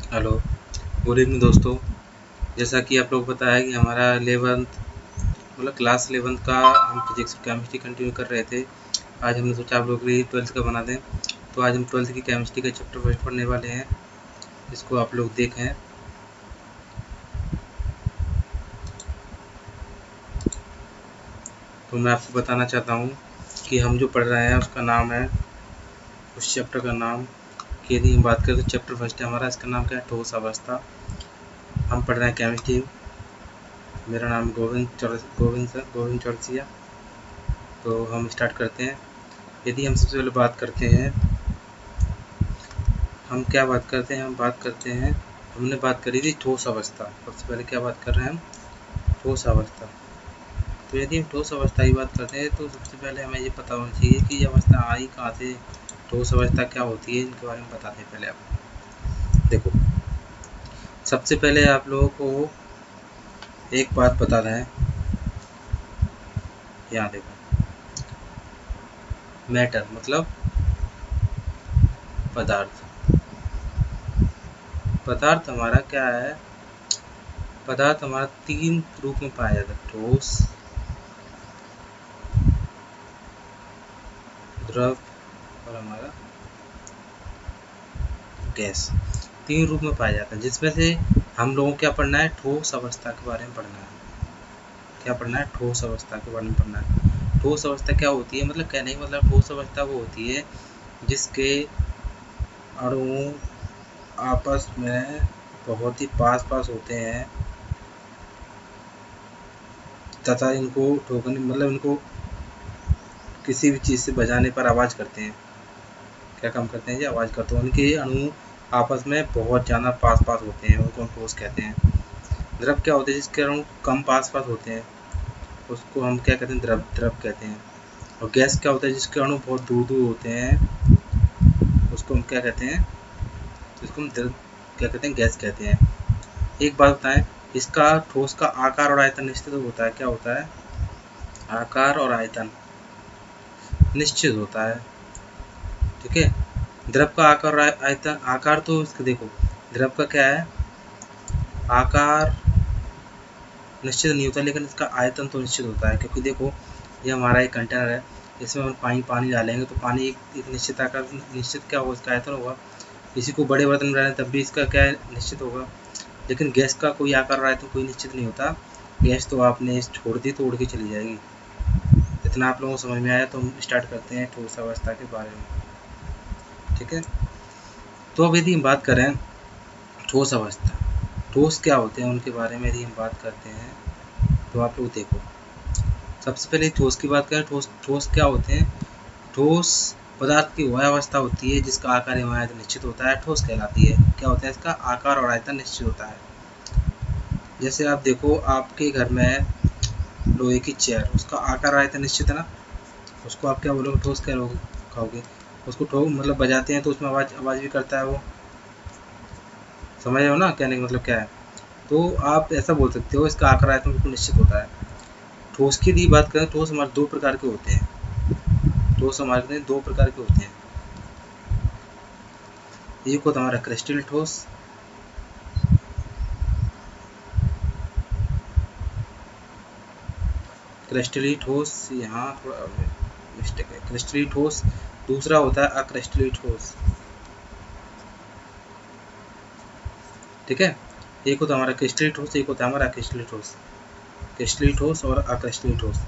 Hello, good evening दोस्तों। जैसा कि आप लोग को पता है कि हमारा 11th मतलब क्लास 11th का हम फिजिक्स और केमिस्ट्री कंटिन्यू कर रहे थे। आज हमने सोचा आप लोग के लिए 12th का बना दें। तो आज हम 12th की केमिस्ट्री का चैप्टर फर्स्ट पढ़ने वाले हैं, इसको आप लोग देखें। तो मैं आपको बताना चाहता हूँ कि हम जो पढ़ रहे हैं उसका नाम है, उस चैप्टर का नाम की यदि हम बात करें तो चैप्टर फर्स्ट है हमारा, इसका नाम क्या है, ठोस अवस्था। हम पढ़ रहे हैं केमिस्ट्री। मेरा नाम गोविंद चौरसिया। तो हम स्टार्ट करते हैं। यदि हम सबसे पहले बात करते हैं, हम क्या बात करते हैं, हम बात करते हैं, हमने बात करी थी ठोस अवस्था। सबसे पहले क्या बात कर रहे हैं हम, ठोस अवस्था। तो यदि हम ठोस अवस्था की बात करते हैं तो सबसे पहले हमें ये पता होना चाहिए कि ये अवस्था आई कहाँ से, ठोस अवस्था क्या होती है, इनके बारे में बताते हैं। पहले आप देखो, सबसे पहले आप लोगों को एक बात बता रहे हैं, यहाँ देखो, मैटर मतलब पदार्थ। पदार्थ हमारा क्या है, पदार्थ हमारा तीन रूप में पाया जाता है, ठोस, द्रव और हमारा गैस। तीन रूप में पाया जाता है, जिसमें से हम लोगों को क्या पढ़ना है, ठोस अवस्था के बारे में पढ़ना है। क्या पढ़ना है, ठोस अवस्था के बारे में पढ़ना है। ठोस अवस्था क्या होती है, मतलब कहने का मतलब ठोस अवस्था वो होती है जिसके अणु आपस में बहुत ही पास पास होते हैं तथा इनको ठोकने मतलब इनको किसी भी चीज़ से बजाने पर आवाज़ करते हैं। क्या काम करते हैं, ये आवाज़ करते हैं। उनके अणु आपस में बहुत ज़्यादा पास पास होते हैं, उनको हम ठोस कहते हैं। द्रव क्या होते हैं, जिसके अणु कम पास पास होते हैं, उसको हम क्या कहते हैं, द्रव द्रव कहते हैं। और गैस क्या होता है, जिसके अणु बहुत दूर दूर होते हैं, उसको हम क्या कहते हैं, जिसको हम द्रव क्या कहते हैं, गैस कहते हैं। एक बात बताएं, इसका ठोस का आकार और आयतन निश्चित होता है। क्या होता है, आकार और आयतन निश्चित होता है। ठीक है। द्रव का आकार और आयतन, आकार तो इसका देखो, द्रव का क्या है, आकार निश्चित नहीं होता, लेकिन इसका आयतन तो निश्चित होता है। क्योंकि देखो, ये हमारा एक कंटेनर है, इसमें हम पानी डालेंगे तो पानी एक निश्चित आकार, निश्चित क्या होगा, इसका आयतन होगा। इसी को बड़े बर्तन में डालें तब भी इसका क्या है, निश्चित होगा। लेकिन गैस का कोई आकार और आयतन कोई निश्चित नहीं होता। गैस तो आपने छोड़ दी तो उड़ के चली जाएगी। इतना आप लोगों को समझ में आया, तो हम स्टार्ट करते हैं ठोस अवस्था के बारे में। ठीक है। तो अब यदि हम बात करें ठोस अवस्था, ठोस क्या होते हैं उनके बारे में यदि हम बात करते हैं, तो आप लोग देखो, सबसे पहले ठोस की बात करें। ठोस ठोस क्या होते हैं, ठोस पदार्थ की वह अवस्था होती है जिसका आकार एवं आयतन निश्चित होता है, ठोस कहलाती है। क्या होता है, इसका आकार और आयतन निश्चित होता है। जैसे आप देखो, आपके घर में लोहे की चेयर, उसका आकार और आयतन निश्चित है ना, उसको आप क्या बोलोगे, ठोस कहोगे। उसको ठोस मतलब बजाते हैं तो उसमें आवाज़ आवाज़ भी करता है वो, समझ रहे हो ना कहने का मतलब क्या है। तो आप ऐसा बोल सकते हो, इसका आकार आयतन बिल्कुल निश्चित होता है। ठोस की यदि बात करें, ठोस हमारे दो प्रकार के होते हैं। ठोस हमारे दो प्रकार के होते हैं। एक होता है हमारा क्रिस्टल ठोस, क्रिस्टली ठोस, यहाँ थोड़ा मिस्टेक है, क्रिस्टली ठोस। दूसरा होता है अक्रिस्टली ठोस। ठीक है। एक होता है हमारा क्रिस्टली ठोस, एक होता है हमारा अक्रिस्टली ठोस। क्रिस्टली ठोस और अक्रिस्टली ठोस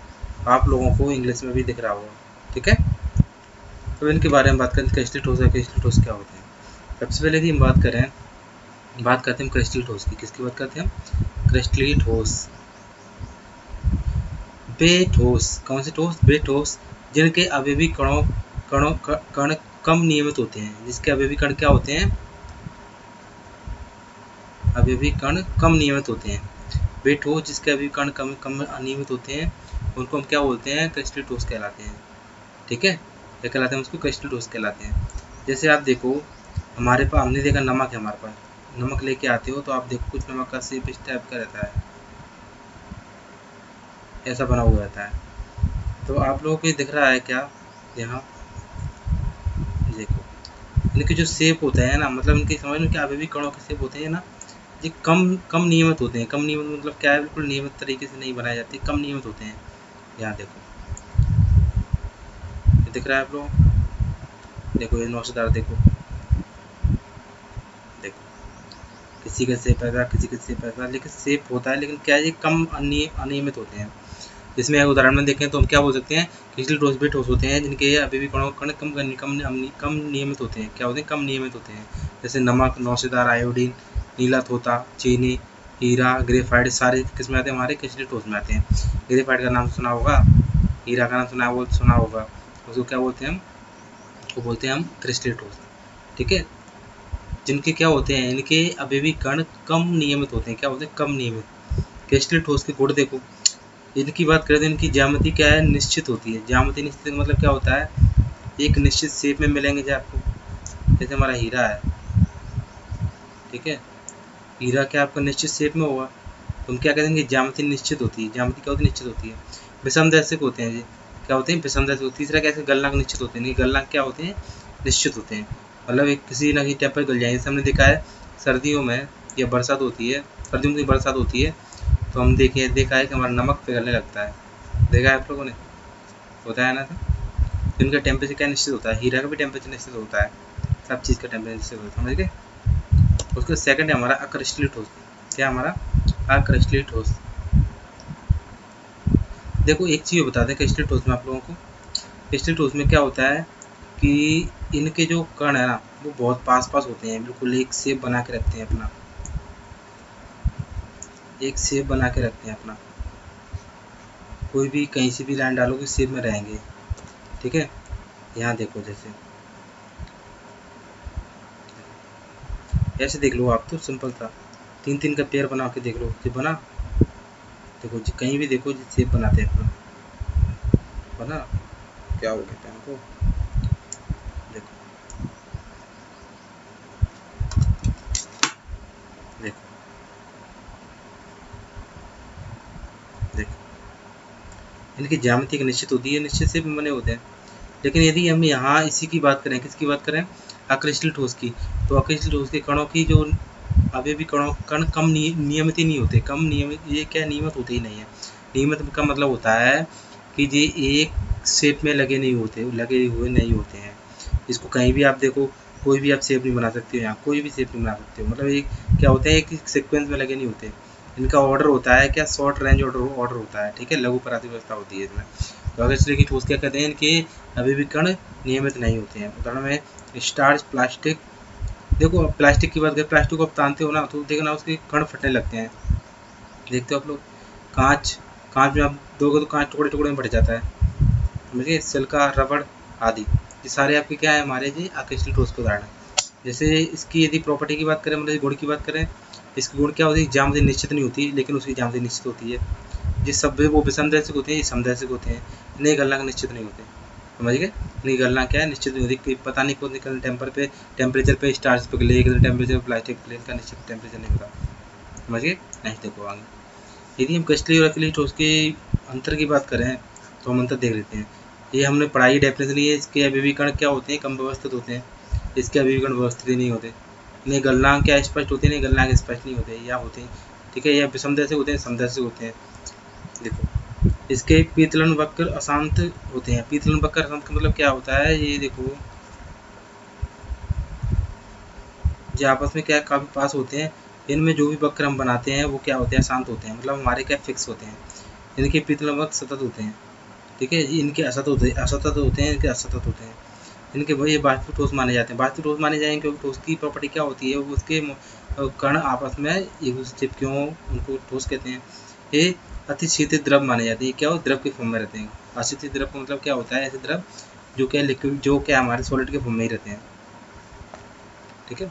आप लोगों को इंग्लिश में भी दिख रहा होगा। ठीक है। तो इनके बारे में बात करें, क्रिस्टली ठोस और अक्रिस्टली ठोस क्या होते हैं। सबसे पहले यदि हम बात करते हैं क्रिस्टली ठोस की। किसकी बात करते हैं हम, क्रिस्टली ठोस। वे ठोस, कौन से ठोस, वे ठोस जिनके अवयवी कणों कणों कण कम नियमित होते हैं। जिसके अवयवी कण क्या होते हैं, अवयवी कण कम नियमित होते हैं। वे ठोस जिसके अवयवी कण कम कम अनियमित होते हैं, उनको हम क्या बोलते हैं, क्रिस्टल ठोस कहलाते हैं। ठीक है। क्या कहलाते हैं, उसको क्रिस्टल ठोस कहलाते हैं। जैसे आप देखो, हमारे पास, हमने देखा नमक है हमारे पास, नमक लेके आते हो तो आप देखो कुछ नमक का शेप इस टाइप का रहता है, ऐसा बना हुआ रहता है। तो आप लोगों को दिख रहा है क्या, यहाँ देखो, इनके जो शेप होता है ना, मतलब इनके समझ में क्या आवेविक कणों के शेप होते हैं ना, ये कम नियमित होते हैं। कम नियमित मतलब क्या है, बिल्कुल नियमित तरीके से नहीं बनाए जाते, कम नियमित होते हैं। यहाँ देखो, ये दिख रहा है आप लोग, देखो ये नौशेदार, देखो देखो, किसी का शेप ऐसा, किसी का शेप ऐसा, लेकिन शेप होता है, लेकिन क्या है, ये कम अनियमित होते हैं। इसमें उदाहरण में देखें तो हम क्या बोल सकते हैं, क्रिस्टल ठोस भी ठोस होते हैं जिनके अभी भी कणों कण कम नियमित होते हैं। क्या होते हैं, कम नियमित होते हैं। जैसे नमक, नौशेदार, आयोडीन, नीला तोता, चीनी, हीरा, ग्रेफाइट, सारे किस में आते हैं, हमारे क्रिस्टल ठोस में आते हैं। ग्रेफाइट का नाम सुना होगा, हीरा का नाम सुना होगा, उसको क्या बोलते हैं हम, उसको बोलते हैं हम क्रिस्टल ठोस। ठीक है, जिनके क्या होते हैं, इनके अभी कण कम नियमित होते हैं। क्या होते हैं, कम नियमित। क्रिस्टल ठोस के गुण देखो, इनकी बात करें तो इनकी ज्यामिति क्या है, निश्चित होती है। ज्यामिति निश्चित मतलब क्या होता है, एक निश्चित शेप में मिलेंगे जो आपको, जैसे हमारा हीरा है, ठीक है, हीरा क्या आपका निश्चित शेप में होगा, तो हम क्या करेंगे, ज्यामिति निश्चित होती है। ज्यामिति क्या होती है, निश्चित होती है। विषमदैशिक होते हैं जी, क्या होते हैं, विषमदैशिक। तीसरा कैसे, गलनांक निश्चित होते हैं। गलनांक क्या होते हैं, निश्चित होते हैं, मतलब एक किसी ना किसी टेम्परेचर गल जाएंगे। जैसे हमने देखा है सर्दियों में या बरसात होती है, सर्दियों में बरसात होती है, तो हम देखा है कि हमारा नमक पिघलने लगता है। देखा है आप लोगों ने, होता है ना। तो इनका टेम्परेचर क्या निश्चित होता है, हीरा का भी टेम्परेचर निश्चित होता है, सब चीज़ का टेम्परेचर निश्चित होता है, समझ गए। उसका सेकंड है हमारा अक्रिस्टलीय ठोस। क्या हमारा, अक्रिस्टलीय ठोस। देखो एक चीज़ बता दें क्रिस्टलीय ठोस में आप लोगों को, क्रिस्टलीय ठोस में क्या होता है कि इनके जो कण है ना, वो बहुत पास होते हैं, बिल्कुल एक शेप बना के रखते हैं अपना, एक शेप बना के रखते हैं अपना। कोई भी कहीं से भी लाइन डालोगे शेप में रहेंगे। ठीक है, यहाँ देखो, जैसे ऐसे देख लो आप, तो सिंपल था, तीन तीन का पेयर बना के देख लो, जो बना, देखो जी कहीं भी देखो जी शेप बनाते हैं अपना, बना, क्या हो गया पेन को, देखो देखो देखो, इनकी ज्यामिति एक निश्चित होती है, निश्चित से बने होते हैं। लेकिन यदि हम यहाँ इसी की बात करें, किसकी बात करें, अक्रिस्टल ठोस की, तो अक्रिस्टल ठोस के कणों की जो अभी भी कण कम नियमित ही नहीं होते, कम नियमित, ये क्या नियमित होते ही नहीं है। नियमित का मतलब होता है कि ये एक शेप में लगे हुए नहीं होते हैं। इसको कहीं भी आप देखो, कोई भी आप शेप नहीं बना सकते हो, यहाँ कोई भी शेप नहीं बना सकते हो, मतलब एक क्या होता है, एक सीक्वेंस में लगे नहीं होते। इनका ऑर्डर होता है क्या, शॉर्ट रेंज ऑर्डर होता है। ठीक है, लघु परावर्ती व्यवस्था होती है इसमें। तो अगर इसलिए कि ठोस क्या कहते हैं, इनके अभी भी कण नियमित नहीं होते हैं। उदाहरण में स्टार्च, प्लास्टिक, देखो प्लास्टिक की बात करें, प्लास्टिक को आप तानते हो ना, तो देखना उसके कण फटने लगते हैं, देखते हो आप लोग। कांच में आप दोगे तो कांच टुकड़े टुकड़े में फट जाता है, समझिए। सिल्का, रबड़ आदि, ये सारे आपके क्या है, हमारे जी अक्रिस्टल ठोस के उदाहरण है। जैसे इसकी यदि प्रॉपर्टी की बात करें, मतलब गुण की बात करें, इसकी गुण क्या होती है, ज्यामिति निश्चित नहीं होती, लेकिन उसकी ज्यामिति निश्चित होती है। जिस शब्द वो विषमदैशिक होते हैं, ये समदैशिक होते हैं, इन्हें गलनांक निश्चित नहीं होते, समझ गए। इनकी गलनांक क्या है, निश्चित नहीं होती, पता नहीं कौन निकल टेम्परेचर पे स्टार्च पिघले, टेम्परेचर प्लास्टिक प्लेन का निश्चित टेम्परेचर नहीं होता, समझ गए। नेक्स्ट देखो आगे, यदि हम क्रिस्टलीय और अक्रिस्टलीय ठोस के अंतर की बात करें, तो हम अंतर देख लेते हैं। ये हमने पढ़ाई डेफिनेशन ली है, इसके अभिविकरण क्या होते हैं, कम व्यवस्थित होते हैं, इसके अभिविकरण व्यवस्थित ही नहीं होते। इन्हें गलनांक क्या स्पष्ट होते हैं, नहीं गलनांक स्पष्ट नहीं होते, या होते हैं। ठीक है, या विषमदैशिक होते हैं, समदैशिक होते हैं। देखो इसके पीतलन वक्र अशांत होते हैं। पीतलन वक्र अशांत का मतलब क्या होता है, ये देखो जो आपस में क्या काफी पास होते हैं, इनमें जो भी वक्र हम बनाते हैं वो क्या होते हैं, अशांत होते हैं, मतलब हमारे क्या फिक्स होते हैं। इनके पीतलन वक्र सतत होते हैं। ठीक है, इनके असतत होते हैं, इनके असतत होते हैं। इनके वही वास्तविक ठोस माने जाते हैं। वास्तविक ठोस माने जाएंगे क्योंकि ठोस की प्रॉपर्टी क्या होती है, वो उसके कण आपस में एक दूसरे से क्यों उनको ठोस कहते हैं। ये अतिशीतित द्रव माने जाते हैं। क्या वो द्रव के फॉर्म में रहते हैं। अशितित द्रव का मतलब क्या होता है, ऐसे द्रव जो क्या लिक्विड, जो क्या हमारे सॉलिड के फॉर्म में ही रहते हैं। ठीक है।